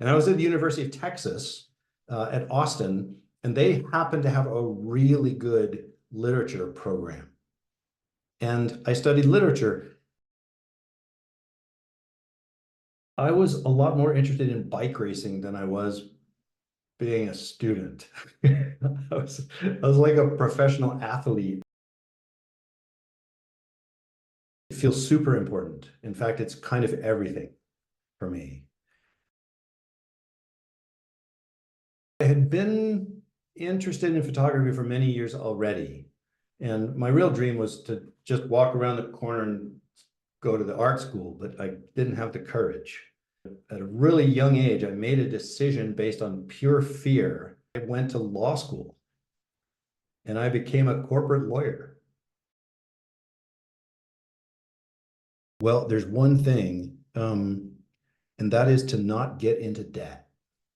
And I was at the University of Texas at Austin, and they happened to have a really good literature program. And I studied literature. I was a lot more interested in bike racing than I was being a student. I was like a professional athlete. It feels super important. In fact, it's kind of everything for me. I had been interested in photography for many years already. And my real dream was to just walk around the corner and go to the art school, but I didn't have the courage. At a really young age, I made a decision based on pure fear. I went to law school and I became a corporate lawyer. Well, there's one thing, and that is to not get into debt.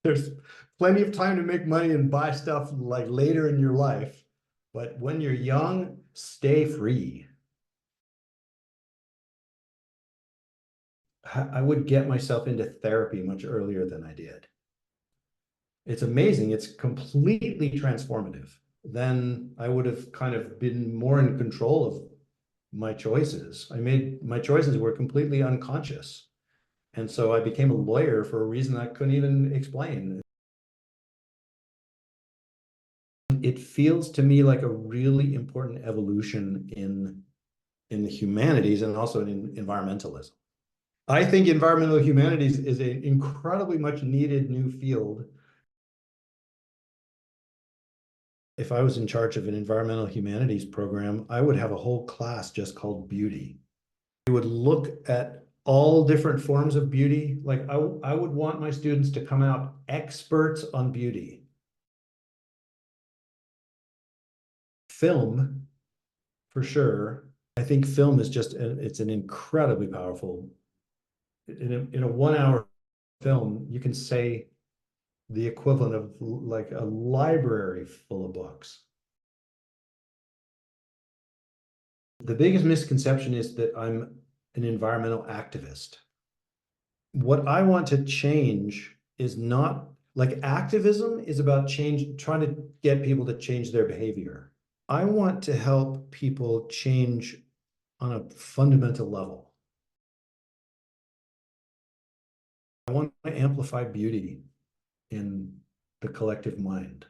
There's plenty of time to make money and buy stuff like later in your life, but when you're young, stay free. I would get myself into therapy much earlier than I did. It's amazing. It's completely transformative. Then I would have kind of been more in control of my choices. My choices were completely unconscious. And so I became a lawyer for a reason I couldn't even explain. It feels to me like a really important evolution in the humanities and also in environmentalism. I think environmental humanities is an incredibly much needed new field. If I was in charge of an environmental humanities program, I would have a whole class just called beauty. We would look at all different forms of beauty. Like I would want my students to come out experts on beauty. Film, for sure. I think film is just, it's an incredibly powerful, in a 1 hour film, you can say the equivalent of like a library full of books. The biggest misconception is that I'm an environmental activist. What I want to change is not like activism is about trying to get people to change their behavior. I want to help people change on a fundamental level. I want to amplify beauty in the collective mind.